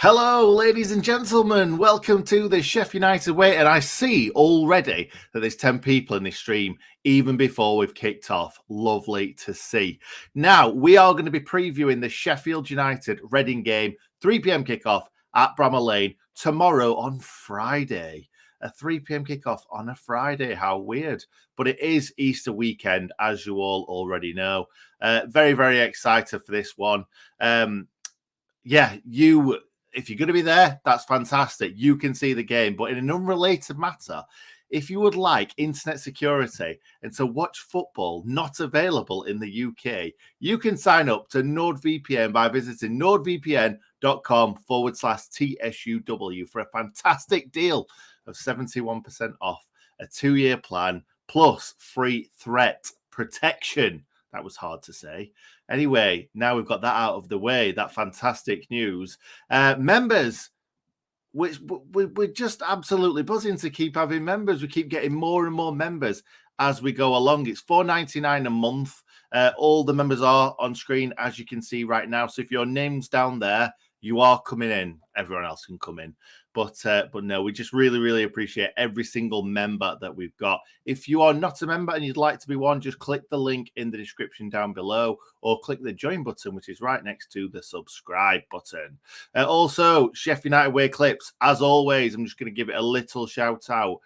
Hello, ladies and gentlemen. Welcome to the Sheff United Way. And I see already that there's 10 people in this stream, even before we've kicked off. Lovely to see. Now, we are going to be previewing the Sheffield United Reading game, 3 p.m. kickoff at Bramall Lane tomorrow on Friday. A 3 p.m. kickoff on a Friday. How weird. But it is Easter weekend, as you all already know. Very, very excited for this one. If you're going to be there, that's fantastic. You can see the game. But in an unrelated matter, if you would like internet security and to watch football not available in the UK, you can sign up to NordVPN by visiting nordvpn.com/TSUW for a fantastic deal of 71% off a 2-year plan plus free threat protection. That was hard to say. Anyway, now we've got that out of the way, that fantastic news. Members, we're just absolutely buzzing to keep having members. We keep getting more and more members as we go along. It's $4.99 a month. All the members are on screen, as you can see right now. So if your name's down there, you are coming in. Everyone else can come in. But no, we just really, really appreciate every single member that we've got. If you are not a member and you'd like to be one, just click the link in the description down below or click the join button, which is right next to the subscribe button. Also, Sheff United Way clips, as always, I'm just going to give it a little shout out.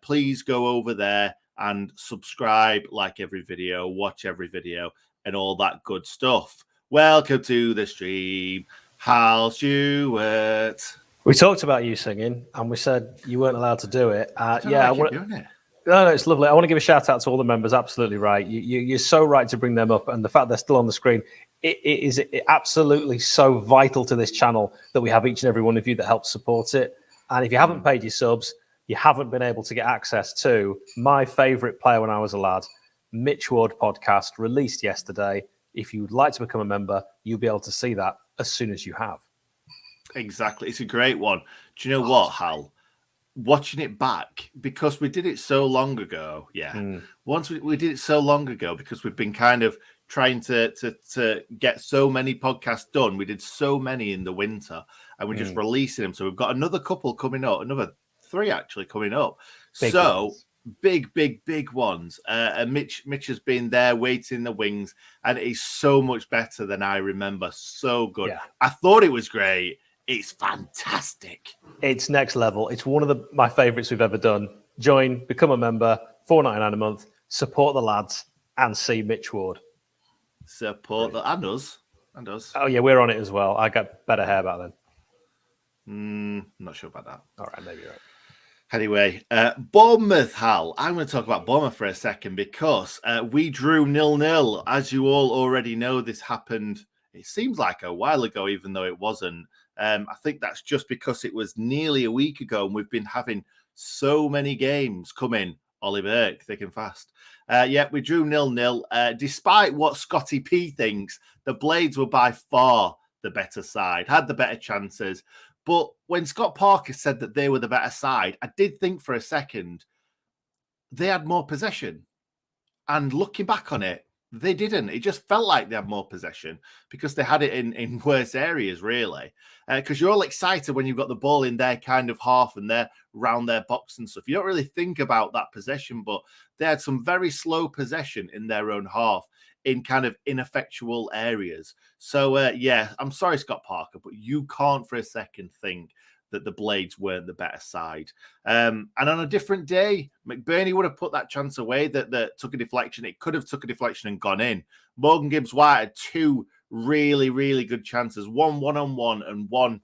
Please go over there and subscribe, like every video, watch every video, and all that good stuff. Welcome to the stream, Hal Stewart. We talked about you singing, and we said you weren't allowed to do it. I want doing it. No, it's lovely. I want to give a shout out to all the members. Absolutely right. You're so right to bring them up, and the fact they're still on the screen. It is absolutely so vital to this channel that we have each and every one of you that helps support it. And if you haven't paid your subs, you haven't been able to get access to my favourite player when I was a lad, Mitch Ward podcast, released yesterday. If you would like to become a member, you'll be able to see that as soon as you have. Exactly. It's a great one. Do you know what, Hal? Watching it back, because we did it so long ago. Once we did it so long ago, because we've been kind of trying to get so many podcasts done. We did so many in the winter and we're just releasing them. So we've got another couple coming up, another 3 actually coming up. Big ones. And Mitch has been there waiting in the wings, and it is so much better than I remember. So good. Yeah. I thought it was great. It's fantastic. It's next level. It's one of my favourites we've ever done. Join, become a member, $4.99 a month, support the lads, and see Mitch Ward. Support and us. Oh, yeah, we're on it as well. I got better hair back then. Not sure about that. All right, maybe you're right. Anyway, Bournemouth, Hal. I'm going to talk about Bournemouth for a second because we drew 0-0. As you all already know, this happened, it seems like a while ago, even though it wasn't. I think that's just because it was nearly a week ago and we've been having so many games come in. Ollie Burke, thick and fast. We drew 0-0. Despite what Scotty P thinks, the Blades were by far the better side, had the better chances. But when Scott Parker said that they were the better side, I did think for a second they had more possession. And looking back on it, they didn't. It just felt like they had more possession because they had it in worse areas, really. Because you're all excited when you've got the ball in their kind of half and they're round their box and stuff. You don't really think about that possession, but they had some very slow possession in their own half in kind of ineffectual areas. So, I'm sorry, Scott Parker, but you can't for a second think that the Blades weren't the better side. And on a different day, McBurney would have put that chance away that took a deflection. It could have took a deflection and gone in. Morgan Gibbs-White had 2 really, really good chances. One one-on-one and one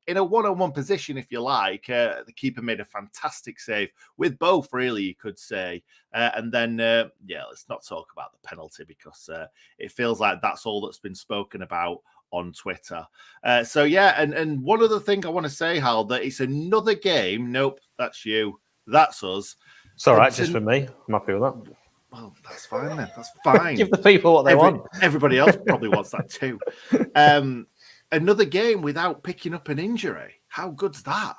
in a one-on-one position, if you like. The keeper made a fantastic save with both, really, you could say. And then, let's not talk about the penalty because it feels like that's all that's been spoken about on Twitter. And one other thing I want to say, Hal, that it's another game. Nope, that's you. That's us. It's all right, just for me. I'm happy with that. Well, that's fine then. That's fine. Give the people what they want. Everybody else probably wants that too. Another game without picking up an injury. How good's that?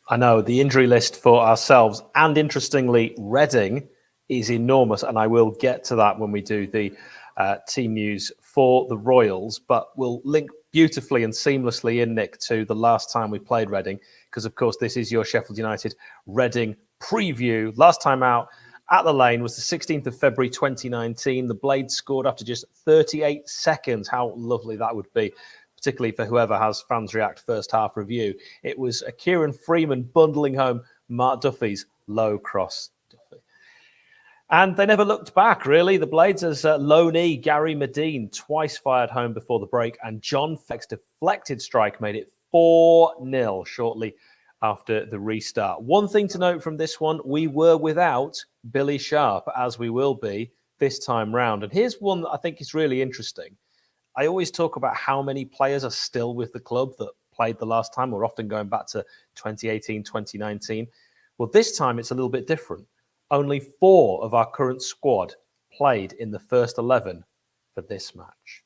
I know. The injury list for ourselves and, interestingly, Reading is enormous. And I will get to that when we do the team news for the Royals. But we'll link beautifully and seamlessly in, Nick, to the last time we played Reading, because, of course, this is your Sheffield United Reading preview. Last time out at the Lane was the 16th of February 2019. The Blades scored after just 38 seconds. How lovely that would be, particularly for whoever has Fans React first half review. It was a Kieran Freeman bundling home Mark Duffy's low cross. And they never looked back, really. The Blades, as loanee Gary Medine twice fired home before the break, and John Feck's deflected strike made it 4-0 shortly after the restart. One thing to note from this one, we were without Billy Sharp, as we will be this time round. And here's one that I think is really interesting. I always talk about how many players are still with the club that played the last time. We're often going back to 2018, 2019. Well, this time it's a little bit different. Only 4 of our current squad played in the first 11 for this match.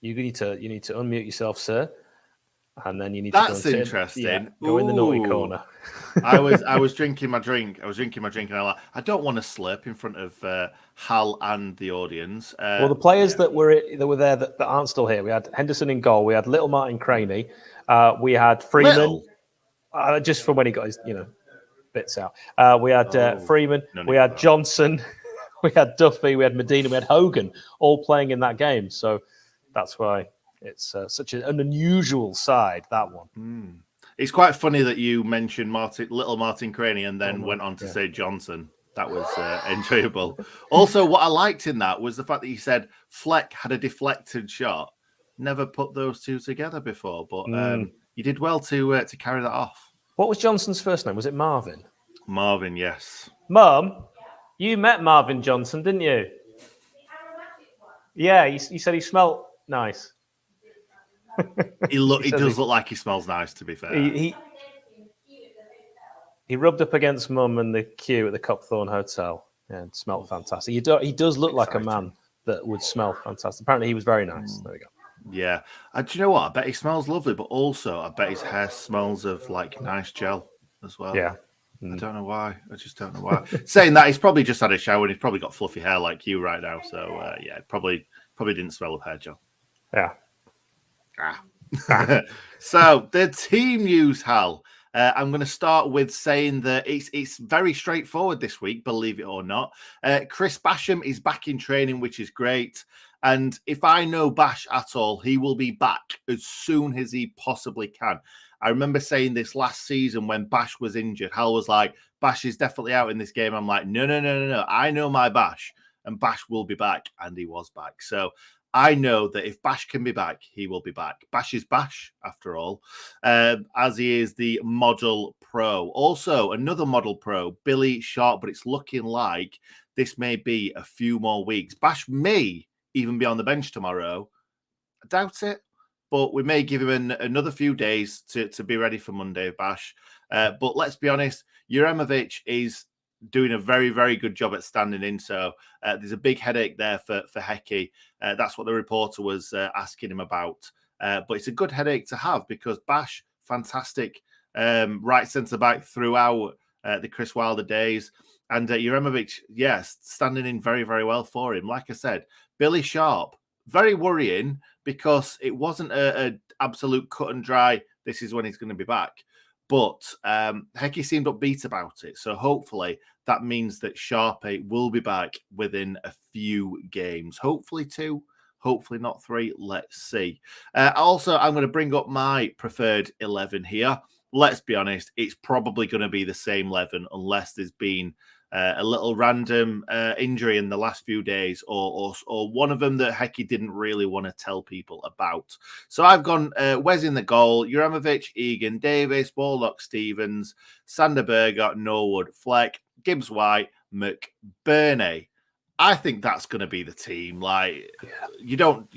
You need to unmute yourself, sir, and then you need to. That's interesting. Go in the naughty corner. I was drinking my drink. And I don't want to slip in front of Hal and the audience. Well, the players that were there that aren't still here. We had Henderson in goal. We had Little Martin Craney. We had Freeman. Little? Just from when he got his, bits out. We had Freeman. We had Johnson. We had Duffy. We had Medina. We had Hogan, all playing in that game. So that's why it's such an unusual side, that one. It's quite funny that you mentioned Little Martin Craney and then went on to say Johnson. That was enjoyable. Also, what I liked in that was the fact that you said Fleck had a deflected shot. Never put those two together before, but you did well to carry that off. What was Johnson's first name? Was it Marvin? Marvin, yes. Mum, you met Marvin Johnson, didn't you? Yeah, you said he smelled nice. He does look like he smells nice, to be fair. He rubbed up against Mum and the queue at the Copthorne Hotel and smelled fantastic. He does look like a man that would smell fantastic. Apparently, he was very nice. There we go. Yeah. Do you know what? I bet he smells lovely, but also I bet his hair smells of like nice gel as well. Yeah. I don't know why. I just don't know why. Saying that, he's probably just had a shower and he's probably got fluffy hair like you right now. So, yeah, probably didn't smell of hair gel. Yeah. So, the team news, Hal. I'm going to start with saying that it's very straightforward this week, believe it or not. Chris Basham is back in training, which is great. And if I know Bash at all, he will be back as soon as he possibly can. I remember saying this last season when Bash was injured. Hal was like, Bash is definitely out in this game. I'm like, no. I know my Bash, and Bash will be back. And he was back. So I know that if Bash can be back, he will be back. Bash is Bash, after all, as he is the model pro. Also, another model pro, Billy Sharp, but it's looking like this may be a few more weeks. Bash may even be on the bench tomorrow. I doubt it, but we may give him another few days to be ready for Monday, Bash. But let's be honest, 𝐍𝐸𝐕𝐏 is doing a very, very good job at standing in. So there's a big headache there for Hecky. That's what the reporter was asking him about. But it's a good headache to have because Bash, fantastic right centre-back throughout the Chris Wilder days. And 𝐍𝐸𝐕𝐏, yes, standing in very, very well for him. Like I said, Billy Sharp, very worrying because it wasn't an absolute cut and dry, this is when he's going to be back. But Hecky seemed upbeat about it. So hopefully that means that Sharpie will be back within a few games. Hopefully 2, hopefully not 3. Let's see. Also, I'm going to bring up my preferred 11 here. Let's be honest, it's probably going to be the same 11 unless there's been a little random injury in the last few days or one of them that Hecky didn't really want to tell people about. So I've gone Wes in the goal, 𝐍𝐸𝐕𝐏, Egan, Davis, Warlock, Stevens, Sander Berger, Norwood, Fleck, Gibbs-White, McBurney. I think that's going to be the team. Like you don't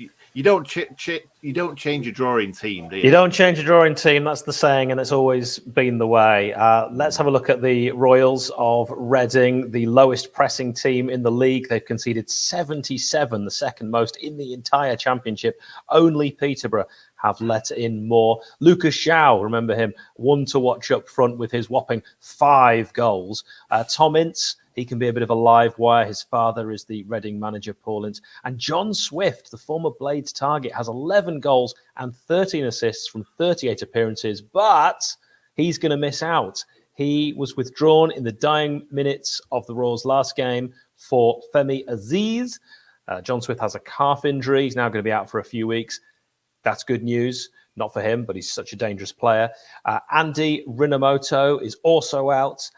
change your drawing team, do you? You don't change your drawing team. That's the saying, and it's always been the way. Let's have a look at the Royals of Reading, the lowest pressing team in the league. They've conceded 77, the second most in the entire championship. Only Peterborough have let in more. Lucas Shaw, remember him, one to watch up front with his whopping 5 goals. Tom Ince, He can be a bit of a live wire. His father is the Reading manager, Paul Ince. And John Swift, the former Blades target, has 11 goals and 13 assists from 38 appearances, but he's going to miss out. He was withdrawn in the dying minutes of the Royals' last game for 𝐍𝐸𝐵𝐿. John Swift has a calf injury. He's now going to be out for a few weeks. That's good news. Not for him, but he's such a dangerous player. Andy Rinamoto is also out.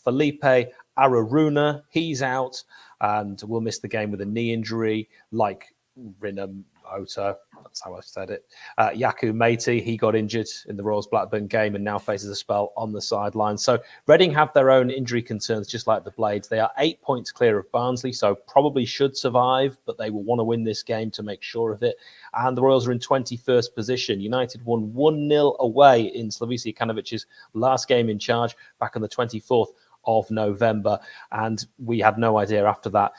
Felipe Araruna, he's out and will miss the game with a knee injury, like Rinamoto. That's how I said it. 𝐍𝐸𝐵𝐿𝐍, he got injured in the Royals-Blackburn game and now faces a spell on the sideline. So Reading have their own injury concerns, just like the Blades. They are 8 points clear of Barnsley, so probably should survive, but they will want to win this game to make sure of it. And the Royals are in 21st position. United won 1-0 away in Slavisa Kanovic's last game in charge back on the 24th of November, and we had no idea after that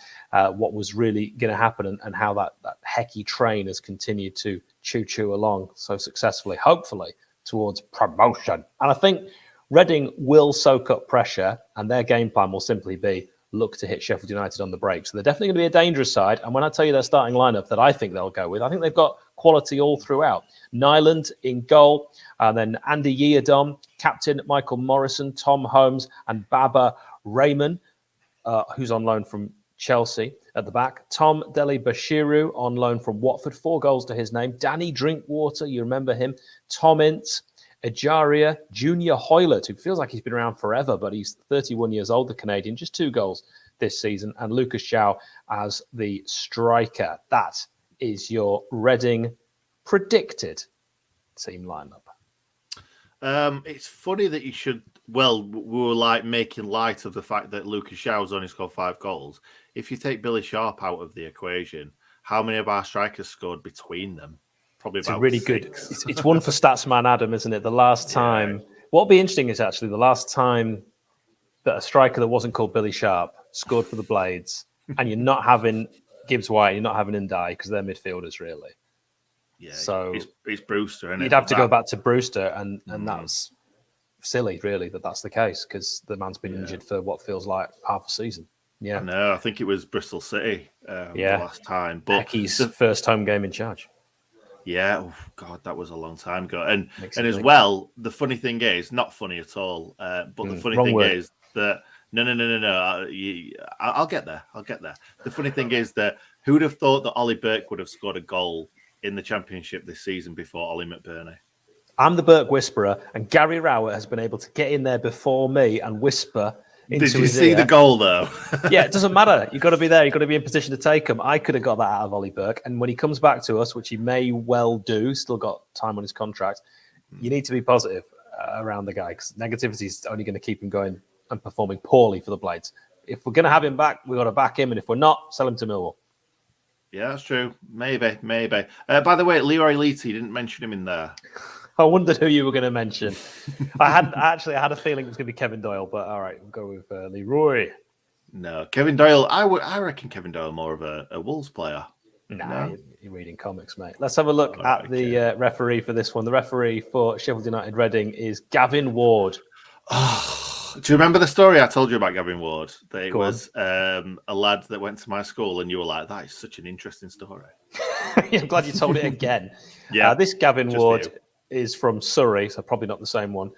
what was really going to happen and how that hecky train has continued to choo along so successfully, hopefully towards promotion. And I think Reading will soak up pressure, and their game plan will simply be look to hit Sheffield United on the break. So they're definitely going to be a dangerous side. And when I tell you their starting lineup that I think they'll go with, I think they've got quality all throughout. Nyland in goal, and then Andy Yiadom, captain Michael Morrison, Tom Holmes, and Baba Rahman, who's on loan from Chelsea at the back. Tom Deli Bashiru on loan from Watford, 4 goals to his name. Danny Drinkwater, you remember him. Tom Ince, Ejaria, Junior Hoylett, who feels like he's been around forever, but he's 31 years old, the Canadian, just 2 goals this season, and Lucas Shaw as the striker. That is your Reading predicted team lineup. It's funny that you should. Well, we were like making light of the fact that Lucas Shaw's only scored 5 goals. If you take Billy Sharp out of the equation, how many of our strikers scored between them? Probably It's about a really 6. good. It's one for Statsman Adam, isn't it? The last time. Yeah. What'll be interesting is actually the last time that a striker that wasn't called Billy Sharp scored for the Blades, and you're not having Gibbs White, you're not having Ndai because they're midfielders, really. Yeah, so it's Brewster, isn't it? You'd have to go back to Brewster, and that's silly, really, that's the case because the man's been injured for what feels like half a season. Yeah, no, I think it was Bristol City the last time. But Becky's first home game in charge. Yeah, oh God, that was a long time ago. And as well, the funny thing is, not funny at all, but the funny thing is that no. I'll get there. The funny thing is that who would have thought that Ollie Burke would have scored a goal in the Championship this season before Ollie McBurney? I'm the Burke whisperer, and Gary Rowett has been able to get in there before me and whisper into his ear. Did you see the goal, though? Yeah, it doesn't matter. You've got to be there. You've got to be in position to take him. I could have got that out of Ollie Burke. And when he comes back to us, which he may well do, still got time on his contract, you need to be positive around the guy because negativity is only going to keep him going and performing poorly for the Blades. If we're going to have him back, we've got to back him. And if we're not, sell him to Millwall. Yeah, that's true. Maybe. By the way, Leroy Leety, didn't mention him in there. I wondered who you were going to mention. I had a feeling it was going to be Kevin Doyle, but all right, we'll go with Leroy. No, Kevin Doyle. I reckon Kevin Doyle more of a Wolves player. Nah, you're reading comics, mate. Let's have a look at the referee for this one. The referee for Sheffield United Reading is Gavin Ward. Oh, do you remember the story I told you about Gavin Ward? That it was a lad that went to my school, and you were like, "That is such an interesting story." I'm glad you told it again. Yeah, this Gavin Ward is from Surrey, so probably not the same one.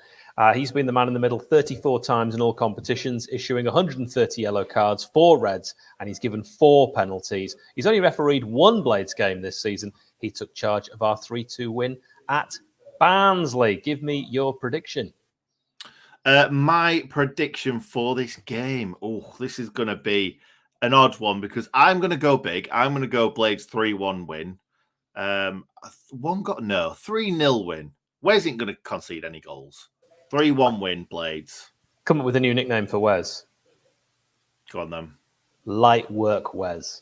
He's been the man in the middle 34 times in all competitions, issuing 130 yellow cards, 4 reds, and he's given 4 penalties. He's only refereed 1 Blades game this season. He took charge of our 3-2 win at Barnsley. Give me your prediction. My prediction for this game. Oh, this is going to be an odd one because I'm going to go big. I'm going to go Blades 3-1 win. 3-0 win. Wes isn't going to concede any goals. 3-1 win, Blades. Come up with a new nickname for Wes. Go on then. Light work Wes.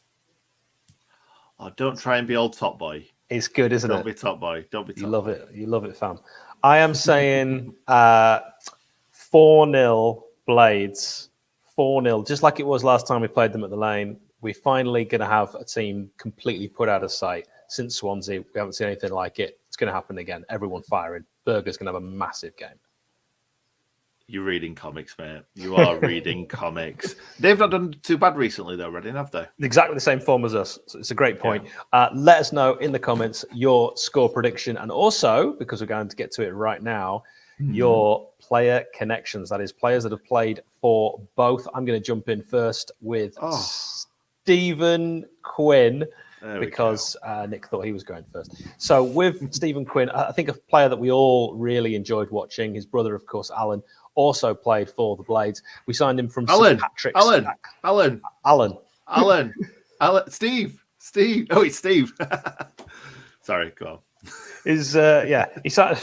Oh, don't try and be old top boy. It's good, isn't it? Don't be top boy. Don't be top boy. You love it. You love it, fam. I am saying 4-0 Blades. 4-0, just like it was last time we played them at the Lane. We're finally going to have a team completely put out of sight. Since Swansea, we haven't seen anything like it. It's going to happen again. Everyone firing. Berger's going to have a massive game. You're reading comics, mate. You are reading comics. They've not done too bad recently, though, Reading, have they? Exactly the same form as us. So it's a great point. Yeah. Let us know in the comments your score prediction, and also, because we're going to get to it right now, your player connections. That is, players that have played for both. I'm going to jump in first with Stephen Quinn, because Nick thought he was going first. So with Stephen Quinn, I think a player that we all really enjoyed watching, his brother, of course, Alan, also played for the Blades. We signed him from St. Patrick's. Alan. Steve. Oh, it's Steve. Sorry, go on. He signed.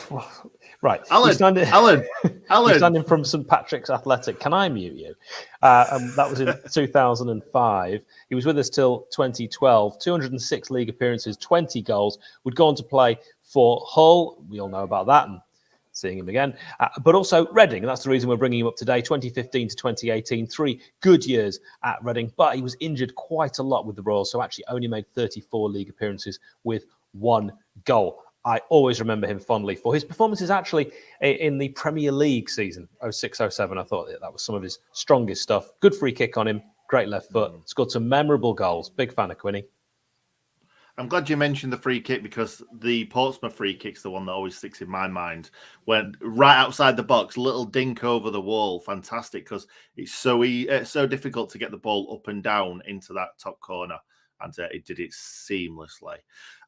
Right. Alan. We signed him from St. Patrick's Athletic. Can I mute you? That was in 2005. He was with us till 2012. 206 league appearances, 20 goals. Would go on to play for Hull. We all know about that, and seeing him again. But also Reading, and that's the reason we're bringing him up today. 2015 to 2018, 3 good years at Reading. But he was injured quite a lot with the Royals, so actually only made 34 league appearances with 1 goal. I always remember him fondly for his performances actually in the Premier League season, 06-07. I thought that was some of his strongest stuff. Good free kick on him, great left foot, scored some memorable goals. Big fan of Quinny. I'm glad you mentioned the free kick, because the Portsmouth free kick's the one that always sticks in my mind. Went right outside the box, little dink over the wall. Fantastic, because it's so difficult to get the ball up and down into that top corner, and it did it seamlessly.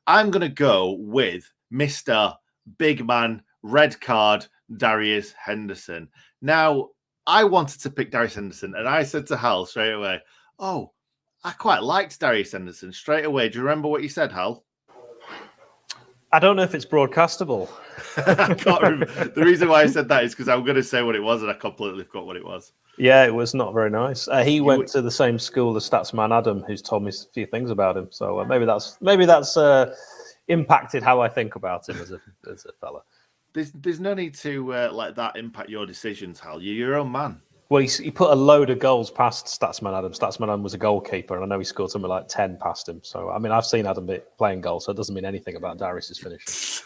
I'm going to go with Mr. Big Man, red card, Darius Henderson. Now, I wanted to pick Darius Henderson, and I said to Hal straight away, I quite liked Darius Henderson straight away. Do you remember what you said, Hal? I don't know if it's broadcastable. I can't remember. The reason why I said that is because I'm going to say what it was, and I completely forgot what it was. Yeah, it was not very nice. He went to the same school as Statsman Adam, who's told me a few things about him. So maybe that's impacted how I think about him as a fella. There's no need to let that impact your decisions, Hal. You're your own man. Well, he put a load of goals past Statsman Adam. Statsman Adam was a goalkeeper, and I know he scored something like 10 past him. So, I mean, I've seen Adam playing goals, so it doesn't mean anything about Darius's finishing.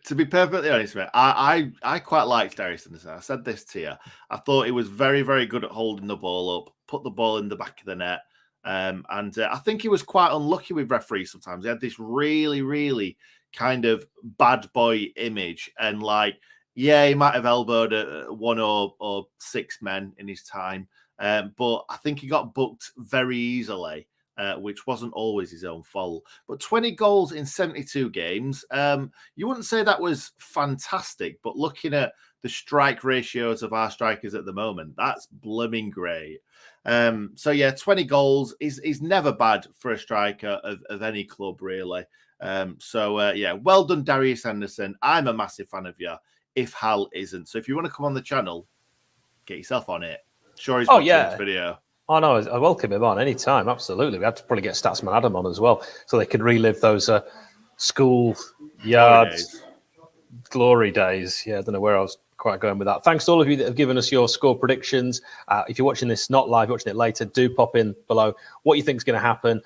To be perfectly honest, mate, I quite liked Darius Henderson. I said this to you. I thought he was very, very good at holding the ball up, put the ball in the back of the net. And I think he was quite unlucky with referees sometimes. He had this really, really kind of bad boy image. And he might have elbowed 1 or 6 men in his time. But I think he got booked very easily, which wasn't always his own fault. But 20 goals in 72 games, you wouldn't say that was fantastic. But looking at the strike ratios of our strikers at the moment, that's blooming great. 20 goals is never bad for a striker of any club, really. Well done, Darius Henderson. I'm a massive fan of you, if Hal isn't. So if you want to come on the channel, get yourself on it. Sure, he's watching this video. Oh, no, I welcome him on anytime. Absolutely. We have to probably get Statsman Adam on as well, so they can relive those school yards glory days. Yeah, I don't know where I was quite going with that. Thanks to all of you that have given us your score predictions. If you're watching this not live, watching it later, do pop in below what you think is going to happen.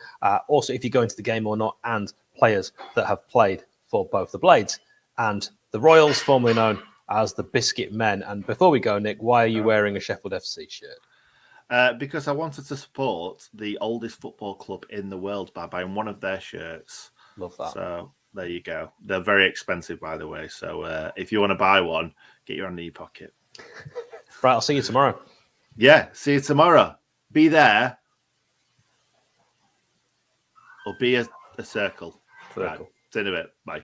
Also, if you go into the game or not, and players that have played for both the Blades and the Royals, formerly known as the Biscuit Men. And before we go, Nick, why are you wearing a Sheffield FC shirt? Because I wanted to support the oldest football club in the world by buying one of their shirts. Love that. So there you go. They're very expensive, by the way. So if you want to buy one, get your hand in your pocket. Right, I'll see you tomorrow. Yeah, see you tomorrow. Be there. Or be a circle. Right, see you in a bit. Bye.